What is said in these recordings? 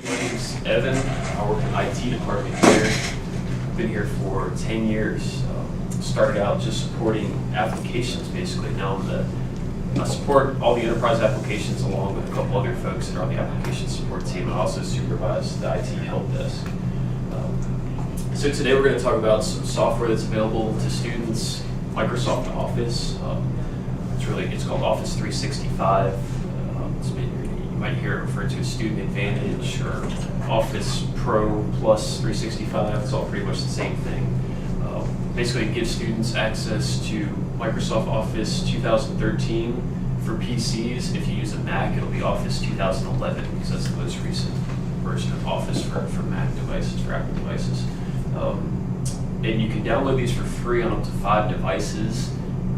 My name's Evan. I work in the IT department here. Been here for 10 years. Started out just supporting applications basically. Now I support all the enterprise applications along with a couple other folks that are on the application support team. I also supervise the IT help desk. So today we're going to talk about some software that's available to students. Microsoft Office. It's called Office 365. You might hear it referred to as Student Advantage or Office Pro Plus 365. It's all pretty much the same thing. Basically, it gives students access to Microsoft Office 2013 for PCs. If you use a Mac, it'll be Office 2011 because that's the most recent version of Office for Mac devices, for Apple devices. And you can download these for free on up to 5 devices,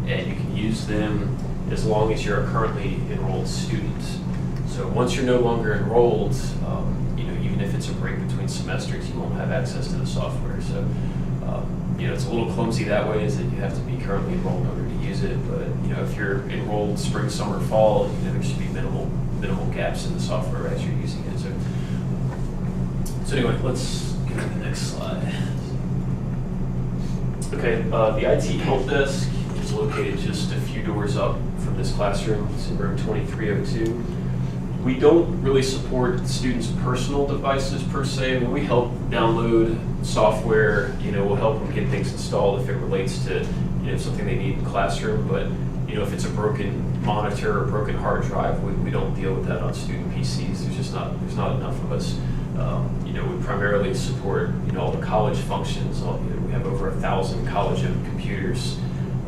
and you can use them as long as you're a currently enrolled student. So once you're no longer enrolled, even if it's a break between semesters, you won't have access to the software. So it's a little clumsy that way, is that you have to be currently enrolled in order to use it. But if you're enrolled spring, summer, fall, there should be minimal gaps in the software as you're using it. So anyway, let's go to the next slide. Okay, the IT help desk is located just a few doors up from this classroom. It's in room 2302. We don't really support students' personal devices per se. I mean, we help download software. We'll help them get things installed if it relates to something they need in the classroom. But if it's a broken monitor or broken hard drive, we don't deal with that on student PCs. There's not enough of us. We primarily support all the college functions. We have over 1,000 college-owned computers,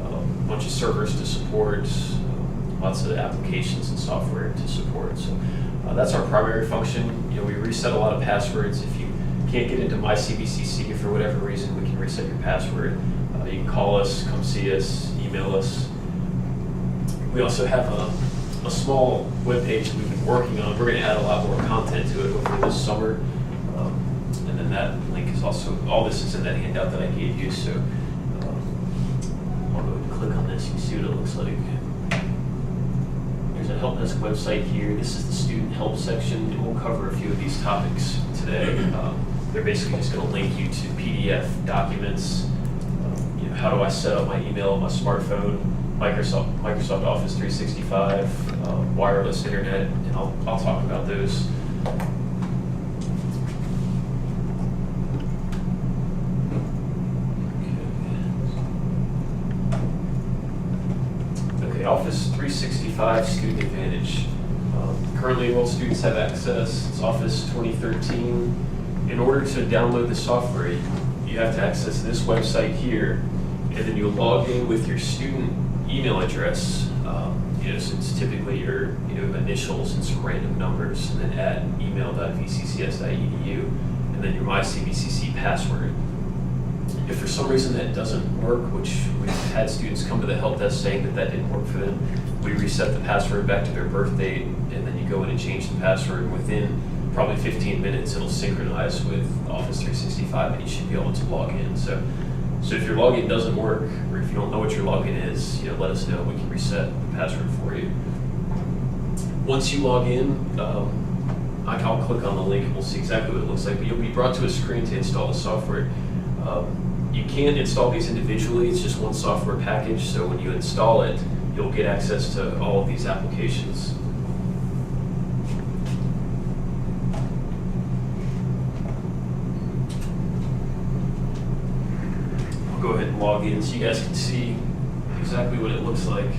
a bunch of servers to support, lots of applications and software to support. So that's our primary function. We reset a lot of passwords. If you can't get into my CBCC for whatever reason, we can reset your password. You can call us, come see us, email us. We also have a small web page we've been working on. We're going to add a lot more content to it over this summer. And then that link is also, all this is in that handout that I gave you. So I'll go and click on this. You can see what it looks like. There's a help desk website here. This is the student help section, and we'll cover a few of these topics today. They're basically just going to link you to PDF documents. How do I set up my email on my smartphone? Microsoft Office 365, wireless internet, and I'll talk about those. Okay, Office 365 Student Advantage. Currently enrolled students have access. It's Office 2013. In order to download the software, you have to access this website here, and then you'll log in with your student email address. So it's typically your initials and some random numbers, and then add email.vccs.edu, and then your myCBCC password. If for some reason that doesn't work, which we've had students come to the help desk saying that didn't work for them, we reset the password back to their birth date, and then you go in and change the password. Within probably 15 minutes, it'll synchronize with Office 365, and you should be able to log in. So if your login doesn't work, or if you don't know what your login is, let us know. We can reset the password for you. Once you log in, I'll click on the link and we'll see exactly what it looks like. But you'll be brought to a screen to install the software. You can't install these individually. It's just one software package. So when you install it, you'll get access to all of these applications. Go ahead and log in so you guys can see exactly what it looks like.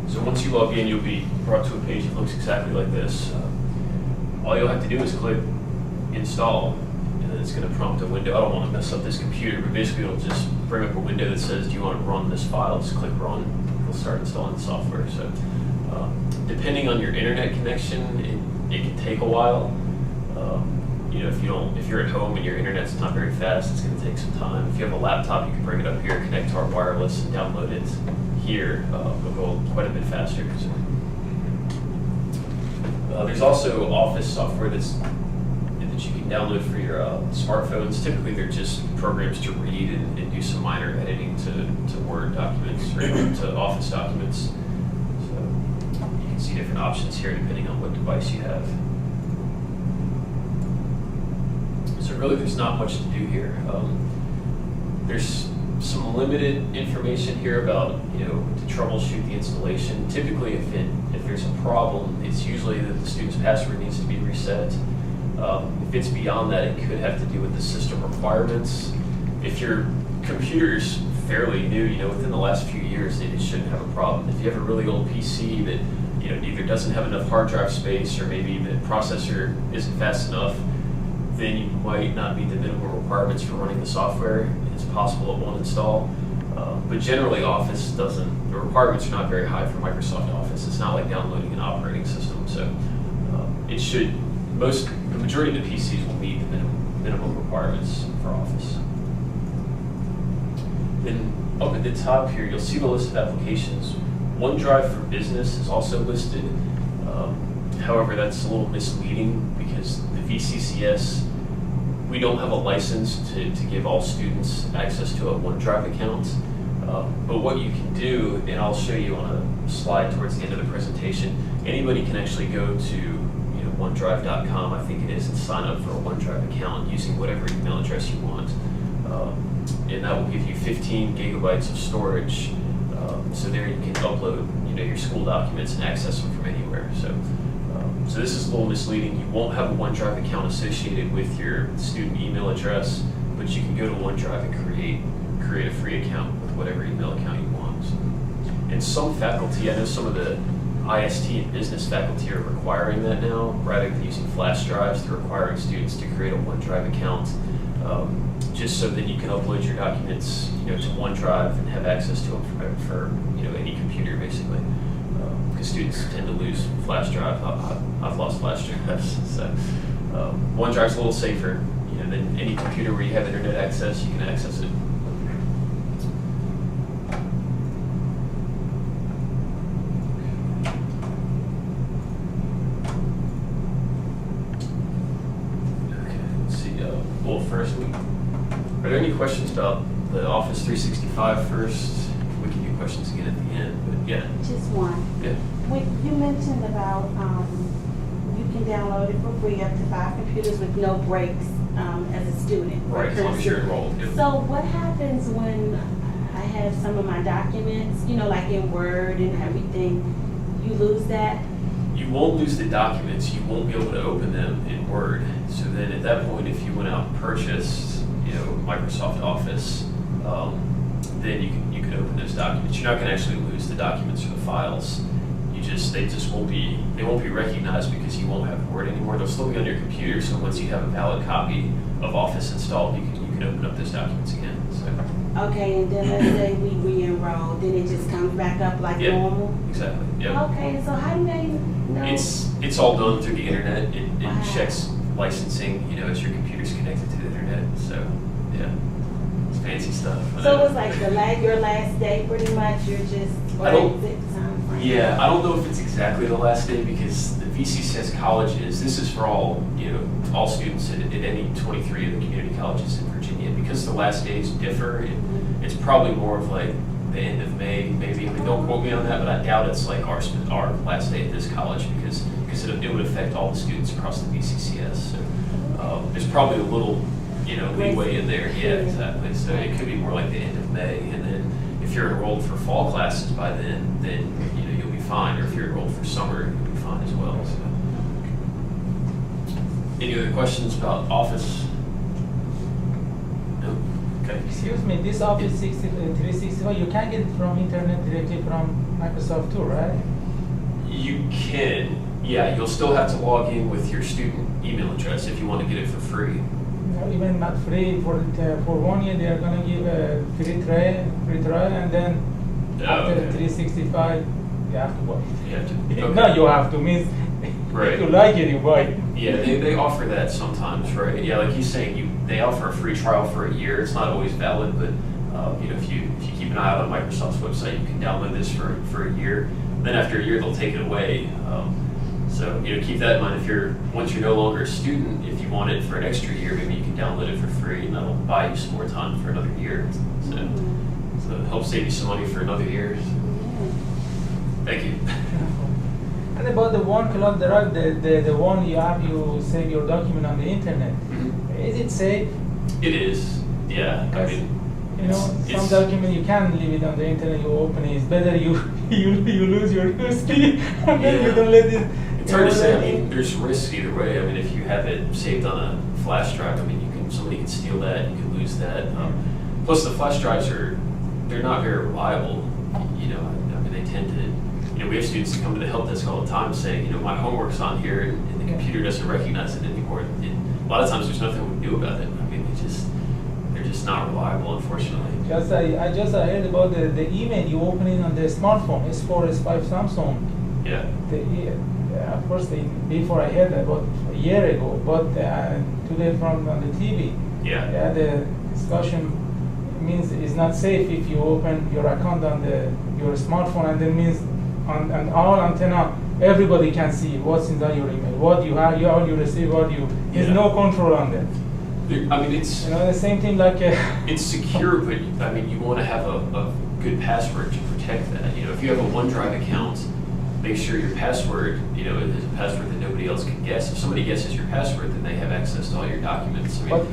So once you log in, you'll be brought to a page that looks exactly like this. All you'll have to do is click install, and then it's going to prompt a window. I don't want to mess up this computer, but basically it'll just bring up a window that says, do you want to run this file? Just click run. It'll start installing the software. So depending on your internet connection, it can take a while. If you're at home and your internet's not very fast, it's going to take some time. If you have a laptop, you can bring it up here, connect to our wireless, and download it here. It'll go quite a bit faster. So, there's also Office software that's that you can download for your smartphones. Typically, they're just programs to read and do some minor editing to Word documents or to Office documents. So you can see different options here depending on what device you have. So really, there's not much to do here. There's some limited information here about, to troubleshoot the installation. Typically, if there's a problem, it's usually that the student's password needs to be reset. If it's beyond that, it could have to do with the system requirements. If your computer's fairly new, within the last few years, it shouldn't have a problem. If you have a really old PC that, either doesn't have enough hard drive space or maybe the processor isn't fast enough, then you might not meet the minimum requirements for running the software. It's possible it won't install. But generally, Office the requirements are not very high for Microsoft Office. It's not like downloading an operating system. So the majority of the PCs will meet the minimum requirements for Office. Then up at the top here, you'll see the list of applications. OneDrive for Business is also listed. However, that's a little misleading because the VCCS, we don't have a license to give all students access to a OneDrive account. But what you can do, and I'll show you on a slide towards the end of the presentation, anybody can actually go to OneDrive.com, I think it is, and sign up for a OneDrive account using whatever email address you want. And that will give you 15 gigabytes of storage. So there you can upload your school documents and access them from anywhere. So this is a little misleading. You won't have a OneDrive account associated with your student email address, but you can go to OneDrive and create a free account with whatever email account you want. And some faculty, I know some of the IST and business faculty are requiring that now, rather than using flash drives. They're requiring students to create a OneDrive account, just so that you can upload your documents, to OneDrive and have access to them for any computer, basically. Because students tend to lose flash drive. I've lost flash drives, so OneDrive's a little safer, than any computer where you have internet access. You can access it. First, are there any questions about the Office 365 first? We can do questions again at the end, but yeah. Just one. Yeah. When you mentioned about you can download it for free up to 5 computers with no breaks as a student. Right, as long as you're enrolled. Yep. So what happens when I have some of my documents, like in Word and everything, you lose that? You won't lose the documents. You won't be able to open them in Word. So then at that point, if you went out and purchased, Microsoft Office, then you can open those documents. You're not going to actually lose the documents or the files. They won't be recognized because you won't have Word anymore. They'll still be on your computer. So once you have a valid copy of Office installed, you can open up those documents again. So. Okay, and then let's say we re-enroll, then it just comes back up like normal? Exactly. Yep. Okay, so how do they know? It's all done through the internet. It checks licensing, as your computer's connected to the internet. So yeah, it's fancy stuff. So it's like your last day, pretty much. You're just I don't know if it's exactly the last day because the VCCS colleges. This is for all all students at any 23 of the community colleges in Virginia. Because the last days differ, it's probably more of like the end of May, maybe. I mean, don't quote me on that, but I doubt it's like our last day at this college because it would affect all the students across the VCCS. So there's probably a little leeway in there. Yeah, exactly. So it could be more like the end of May, and then if you're enrolled for fall classes by then you'll be fine. Or if you're enrolled for summer, you'll be fine as well. So. Any other questions about Office? No? Okay. Excuse me, this Office 365, you can get it from internet directly from Microsoft too, right? You can. Yeah, you'll still have to log in with your student email address if you want to get it for free. No, even not free for 1 year, they are going to give a free trial, and then after the 365, you have to buy it. You have to. Okay. No, you have to means right. If you like it, you buy it. Yeah, they offer that sometimes, right? Yeah, like he's saying, they offer a free trial for a year. It's not always valid, but if you keep an eye out on Microsoft's website, you can download this for a year. Then after a year, they'll take it away. So, keep that in mind. Once you're no longer a student, if you want it for an extra year, maybe you can download it for free, and that'll buy you some more time for another year. So it helps save you some money for another year. Thank you. And about the OneDrive, the one you save your document on the internet, is it safe? It is, yeah. Because, some it's- document you can leave it on the internet, you open it. It's better you lose your USB and then you Yeah. don't let it. It's hard to say. There's risks either way. If you have it saved on a flash drive, somebody can steal that, you can lose that. Plus, the flash drives they're not very reliable. They tend to. We have students that come to the help desk all the time saying, my homework's on here, and the computer doesn't recognize it anymore. A lot of times, there's nothing we can do about it. They're just not reliable, unfortunately. I just heard about the email you open it on the smartphone, S4, S5 Samsung. Yeah. Of course, before I heard about a year ago, but today on the TV, Yeah. the discussion means it's not safe if you open your account on your smartphone, and that means on all antenna, everybody can see what's inside your email, what you have, all you receive, there's Yeah. no control on that. It's The same thing like. it's secure, but you want to have a good password to protect that. If you have a OneDrive account, make sure your password, is a password that nobody else can guess. If somebody guesses your password, then they have access to all your documents. But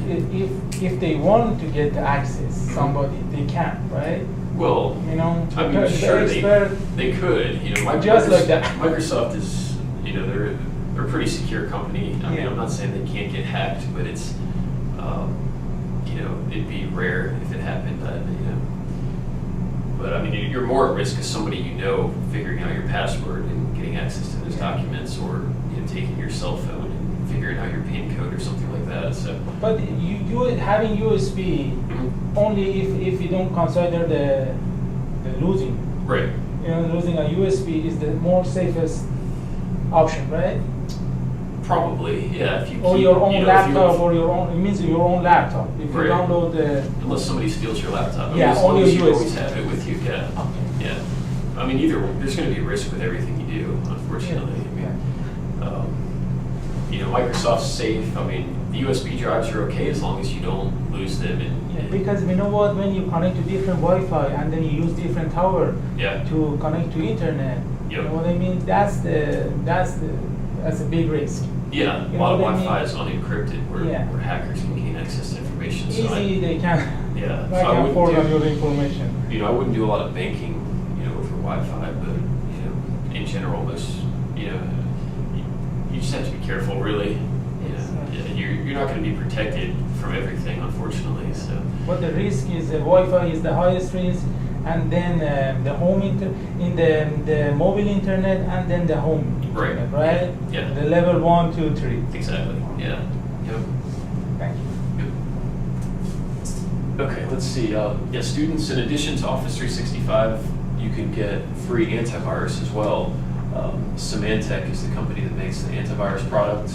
if they want to get the access, somebody, they can, right? Well, the sure expert, they could. Just like that. Microsoft is, they're a pretty secure company. Yeah. I'm not saying they can't get hacked, but it's, it'd be rare if it happened. But you're more at risk of somebody figuring out your password and getting access to those documents, or taking your cell phone and figuring out your PIN code or something like that. So. But you having USB only if you don't consider the losing. Right. Losing a USB is the more safest option, right? Probably, yeah. If you Or keep, your own laptop, or it means your own laptop. If you Right. download the. unless somebody steals your laptop. Yeah, as long only as you USB. always have it with you. Yeah. Okay. Yeah. There's going to be a risk with everything you do, unfortunately. Microsoft's safe. The USB drives are okay as long as you don't lose them. Because when you connect to different Wi-Fi and then you use different tower Yeah. to connect to internet, Yep. you know what I mean? That's a big risk. Yeah, a You lot of know what I Wi-Fi mean? is unencrypted where hackers can gain access to information. So Easy, they can. Yeah, They so I can wouldn't forward do- your information. I wouldn't do a lot of banking, over Wi-Fi, but, in general, you just have to be careful, really. You're not going to be protected from everything, unfortunately. So. But the risk is Wi-Fi is the highest risk, and then the home the mobile internet, and then the home Right. internet, right? Yeah. The level 1, 2, 3. Exactly. Yeah. Yep. Thank you. Good. Okay, let's see. Students, in addition to Office 365, you can get free antivirus as well. Symantec is the company that makes the antivirus product.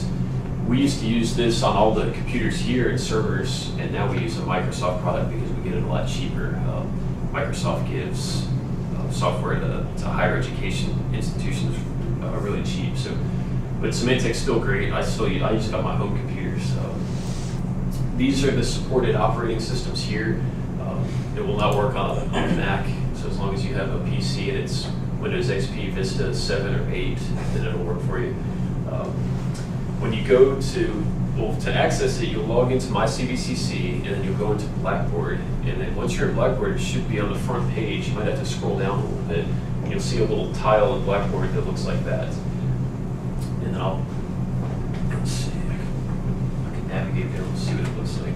We used to use this on all the computers here and servers, and now we use a Microsoft product because we get it a lot cheaper. Microsoft gives software to higher education institutions really cheap. So, but Symantec's still great. I use it on my home computers. These are the supported operating systems here. It will not work on a Mac, so as long as you have a PC and it's Windows XP, Vista 7 or 8, then it'll work for you. When you go to access it, you'll log into My CVCC, and then you'll go into Blackboard, and then once you're in Blackboard, it should be on the front page. You might have to scroll down a little bit. You'll see a little tile in Blackboard that looks like that. And then let's see, I can navigate there, we'll see what it looks like.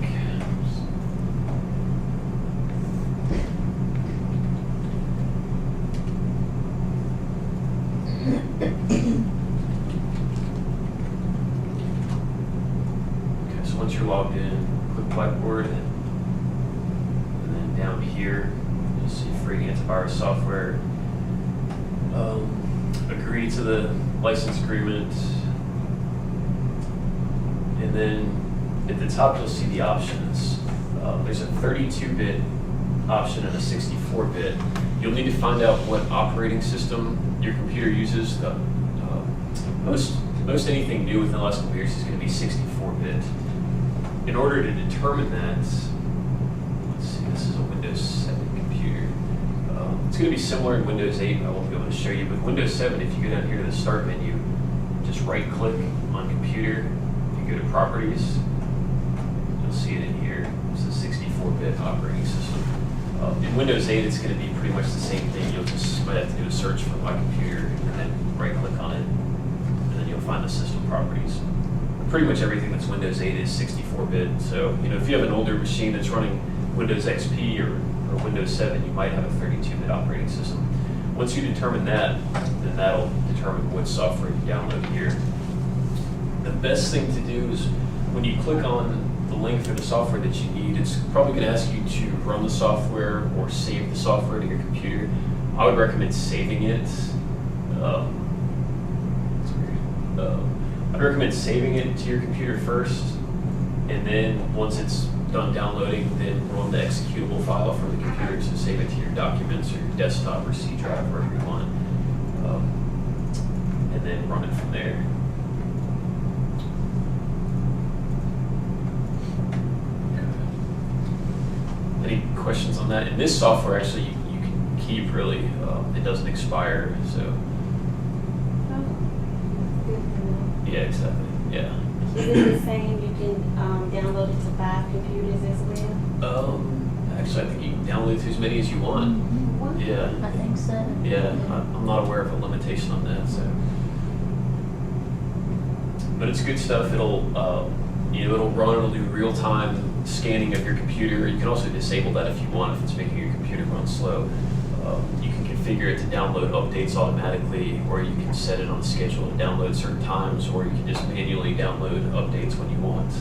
Okay, so once you're logged in, click Blackboard, and then down here, you'll see free antivirus software. Agree to the license agreement, and then at the top you'll see the options. There's a 32-bit option and a 64-bit. You'll need to find out what operating system your computer uses. Most anything new within the last couple years is going to be 64-bit. In order to determine that, let's see, this is a Windows 7 computer. It's going to be similar in Windows 8, I won't be able to show you. With Windows 7, if you go down here to the Start menu, just right-click on Computer, you go to Properties, you'll see it in here. It's a 64-bit operating system. In Windows 8, it's going to be pretty much the same thing. You'll just might have to do a search for My Computer, and then right-click on it, and then you'll find the system properties. Pretty much everything that's Windows 8 is 64-bit. So, if you have an older machine that's running Windows XP or Windows 7, you might have a 32-bit operating system. Once you determine that, then that'll determine what software you download here. The best thing to do is when you click on the link for the software that you need, it's probably going to ask you to run the software or save the software to your computer. I would recommend saving it. I'd recommend saving it to your computer first, and then once it's done downloading, then run the executable file from the computer to save it to your documents or your desktop or C drive, wherever you want, and then run it from there. Any questions on that? And this software actually you can keep really. It doesn't expire, so. Yeah, exactly. Yeah. Is it the same, you can download it to 5 computers as well? Actually, I think you can download to as many as you want. What? Yeah. I think so. Yeah, I'm not aware of a limitation on that, so. But it's good stuff. It'll run. It'll do real-time scanning of your computer. You can also disable that if you want, if it's making your computer run slow. You can configure it to download updates automatically, or you can set it on a schedule to download certain times, or you can just manually download updates when you want.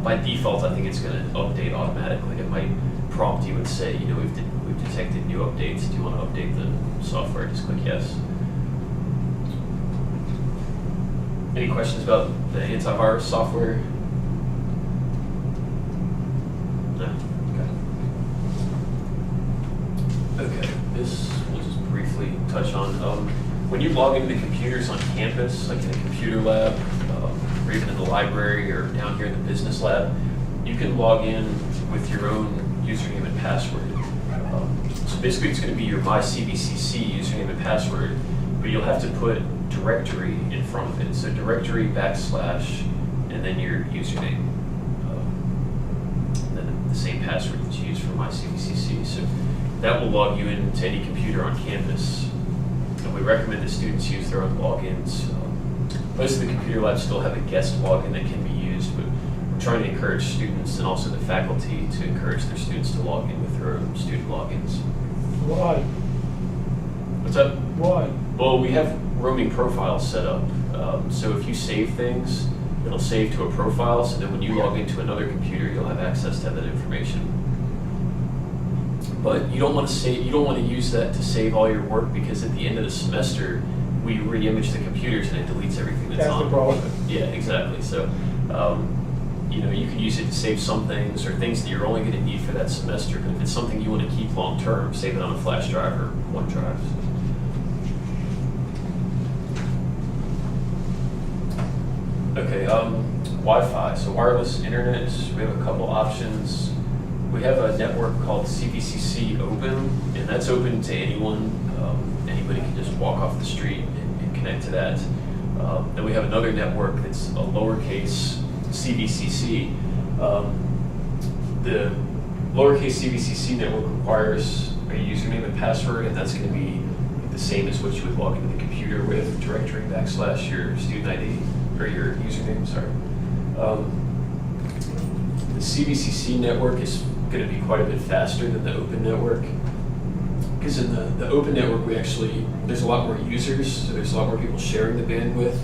By default, I think it's going to update automatically. It might prompt you and say, we've detected new updates. Do you want to update the software? Just click yes. Any questions about the antivirus software? No? Okay, this we'll just briefly touch on. When you log into the computers on campus, like in a computer lab, or even in the library, or down here in the business lab, you can log in with your own username and password. So basically it's going to be your MyCVCC username and password, but you'll have to put directory in front of it. So directory / and then your username. And then the same password that you use for MyCVCC. So that will log you into any computer on campus. And we recommend that students use their own logins. Most of the computer labs still have a guest login that can be used, but we're trying to encourage students and also the faculty to encourage their students to log in with their own student logins. Why? What's up? Why? Well, we have roaming profiles set up. So if you save things, it'll save to a profile, so that when you log into another computer, you'll have access to that information. But you don't want to use that to save all your work, because at the end of the semester, we re-image the computers and it deletes everything that's on. That's the problem. Yeah, exactly. So, you can use it to save some things or things that you're only going to need for that semester. But if it's something you want to keep long term, save it on a flash drive or OneDrive. Okay, Wi-Fi, so wireless internet. We have a couple options. We have a network called CVCC Open, and that's open to anyone. Anybody can just walk off the street and connect to that. Then we have another network that's a lowercase CVCC. The lowercase CVCC network requires a username and password, and that's going to be the same as what you would log into the computer with, directory / your student ID, or your username, sorry. The CVCC network is going to be quite a bit faster than the open network, because in the open network there's a lot more users, so there's a lot more people sharing the bandwidth,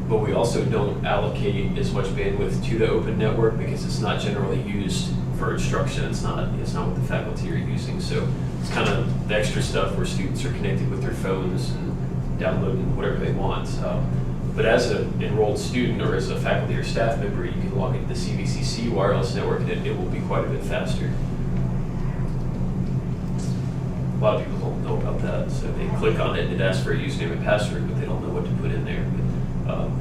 but we also don't allocate as much bandwidth to the open network because it's not generally used for instruction. It's not what the faculty are using, so it's kind of the extra stuff where students are connected with their phones and downloading whatever they want. But as an enrolled student or as a faculty or staff member, you can log into the CVCC wireless network, and it will be quite a bit faster. A lot of people don't know about that, so they click on it and it asks for a username and password, but they don't know what to put in there. But,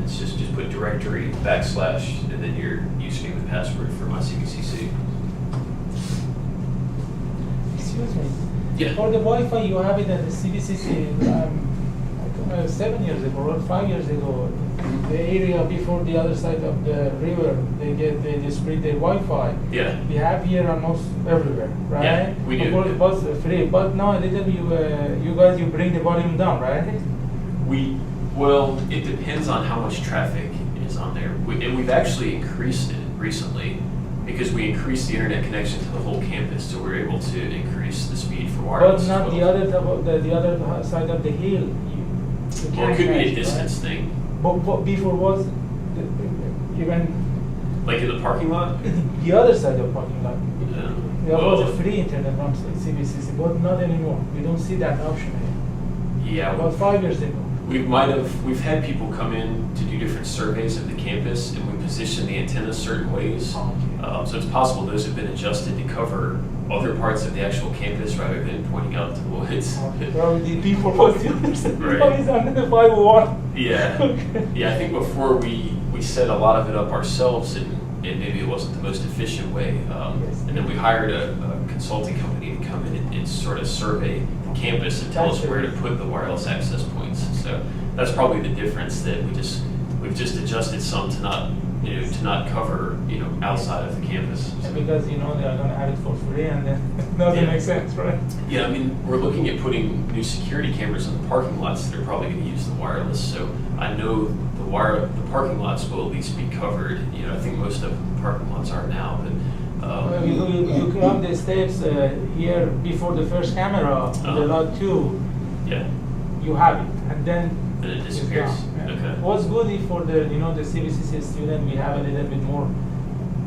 it's just put directory / and then your username and password for my CVCC. Excuse me. Yeah. For the Wi-Fi, you have it at the CBCC. I don't know, 7 years ago or 5 years ago, the area before the other side of the river, they spread the Wi-Fi. Yeah. We have here almost everywhere, right? Yeah, we do. Before it was free, but now a little bit you guys bring the volume down, right? Well, it depends on how much traffic is on there. And we've actually increased it recently because we increased the internet connection to the whole campus, so we're able to increase the speed for wireless. But not as the well. other top of the other side of the hill. You Well, it could be can't, a distance thing. But before was even Like in the parking lot? the other side of parking lot. There was Oh. a free internet from CBCC, but not anymore. We don't see that option anymore. Yeah. About 5 years ago. We've had people come in to do different surveys of the campus, and we position the antennas certain ways. So it's possible those have been adjusted to cover other parts of the actual campus rather than pointing out to the woods. Probably before was the other side. Right. Now it's under the 501. Yeah. Okay. Yeah, I think before we set a lot of it up ourselves, and maybe it wasn't the most efficient way. Yes. And then we hired a consulting company to come in and sort of survey the campus and tell us That's where to it. put the wireless access points. So that's probably the difference, that we've just adjusted some to not cover, outside of the campus. So, Because they are going to have it for free and then it doesn't Yeah. make sense, right? yeah, I mean, we're looking at putting new security cameras in the parking lots that are probably going to use the wireless. So I know the parking lots will at least be covered. I think most of the parking lots are now, but You climb the steps here before the first camera on the Uh-huh. lot 2, yeah, you have it, and then then it it's disappears. gone. Okay. What's good if for the the CVCC student, we have a little bit more,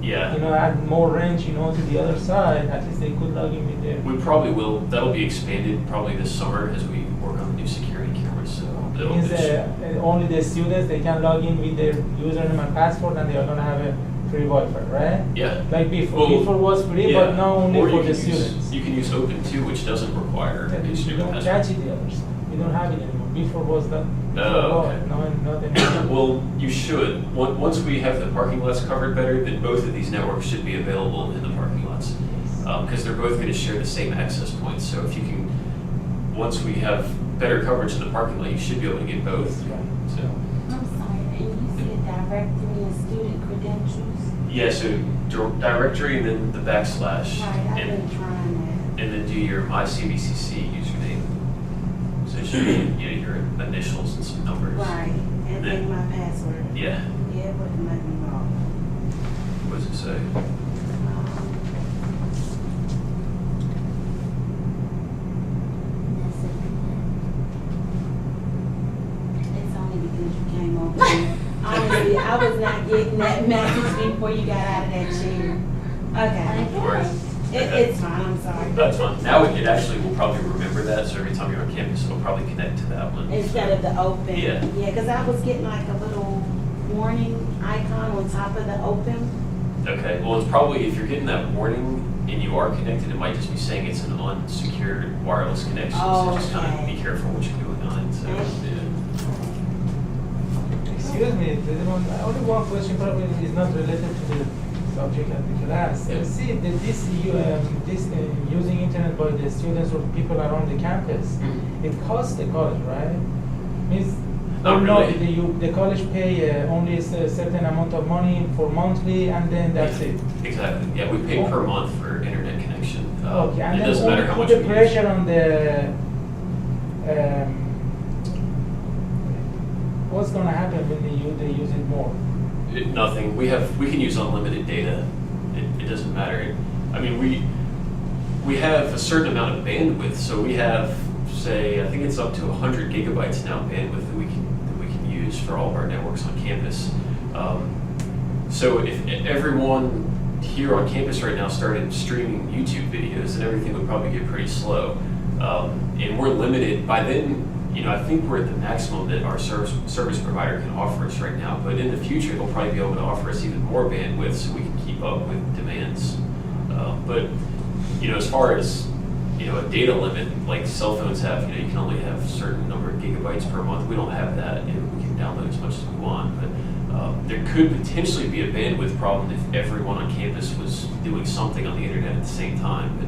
Yeah. add more range, to the other side. At least they could log in with their. We probably will. That'll be expanded probably this summer as we work on the new security cameras. So it'll Means be- only the students, they can log in with their username and password, and they are gonna have a free Wi-Fi, right? yeah. Like before. Well, Before was free, yeah. but now only Or for you the can students. You can use Open too, which doesn't require Yeah, a you student don't password. catch it the other side. We don't have it anymore. Before was that. Oh, okay. No, not anymore. Well, you should. Once we have the parking lots covered better, then both of these networks should be available in the parking lots. Because they're both going to share the same access points. So if you can, once we have better coverage in the parking lot, you should be able to get both. So, I'm sorry, and you said directory and student credentials? yeah, so directory and then the /. Right, I've and, been trying that. and then do your my CVCC username. So it should be your initials and some numbers. Right, and then my password. Yeah. Yeah, it wouldn't let me log. What does it say? That's it. It's only because you came over here. Honestly, I was not getting that message before you got out of that chair. Okay. No worries. It's fine, I'm sorry. That's fine. Now it actually will probably remember that, so every time you're on campus, it'll probably connect to that one. Instead of the open. Yeah. Yeah, because I was getting like a little warning icon on top of the open. Okay, well, it's probably, if you're getting that warning and you are connected, it might just be saying it's an unsecured wireless connection. So just kind of Okay. be careful what you're doing on it. So, Okay. yeah. Excuse me, only one question probably is not related to the subject of the class. Yeah. See, this using internet by the students or people around the campus, it costs the college, right? Means Not no, really. the college pay only a certain amount of money for monthly, and then that's it. Exactly. Yeah, we pay per month for internet connection. Okay, and It then doesn't matter how put much the we use. pressure on the. What's gonna happen when they use it more? Nothing. We can use unlimited data. It doesn't matter. I mean, we have a certain amount of bandwidth, so we have, say, I think it's up to 100 gigabytes now bandwidth that we can use for all of our networks on campus. So if everyone here on campus right now started streaming YouTube videos, then everything would probably get pretty slow. And we're limited by then. I think we're at the maximum that our service provider can offer us right now. But in the future, they'll probably be able to offer us even more bandwidth so we can keep up with demands. But as far as a data limit like cell phones have. You can only have a certain number of gigabytes per month. We don't have that, and we can download as much as we want. But there could potentially be a bandwidth problem if everyone on campus was doing something on the internet at the same time.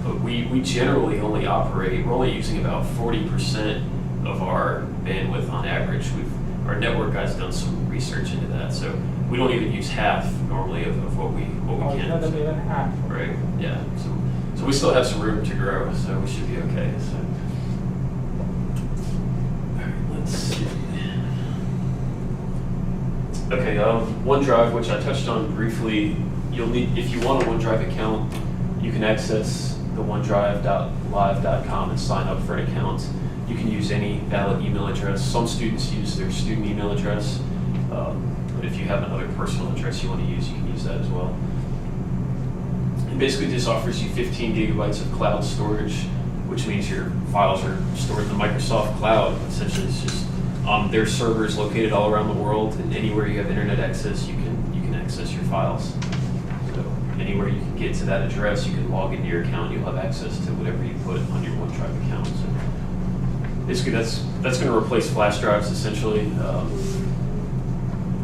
But we generally only operate. We're only using about 40% of our bandwidth on average. Our network guy's done some research into that, so we don't even use half normally of what we can. Not even half. Right. Yeah. So we still have some room to grow, so we should be okay. So, all right, let's see. Okay. OneDrive, which I touched on briefly, you'll need, if you want a OneDrive account, you can access the OneDrive.live.com and sign up for an account. You can use any valid email address. Some students use their student email address, but if you have another personal address you want to use, you can use that as well. And basically this offers you 15 gigabytes of cloud storage, which means your files are stored in the Microsoft cloud. Essentially, it's just on their servers located all around the world, and anywhere you have internet access, you can access your files. So anywhere you can get to that address, you can log into your account. You'll have access to whatever you put on your OneDrive account. So basically, that's going to replace flash drives essentially.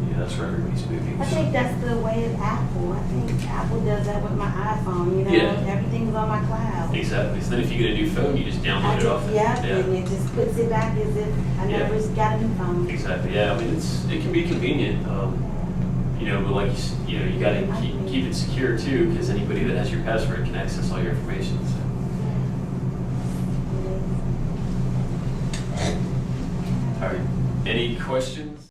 Yeah, that's where everybody's moving. I think that's the way of Apple. I think Apple does that with my iPhone, Yeah. Everything's on my cloud. Exactly. So then if you get a new phone, you just download it off. And it just puts it back as if I never got a new phone. Exactly. Yeah. I mean, it can be convenient. But like you got to keep it secure too, because anybody that has your password can access all your information. So. All right. Any questions?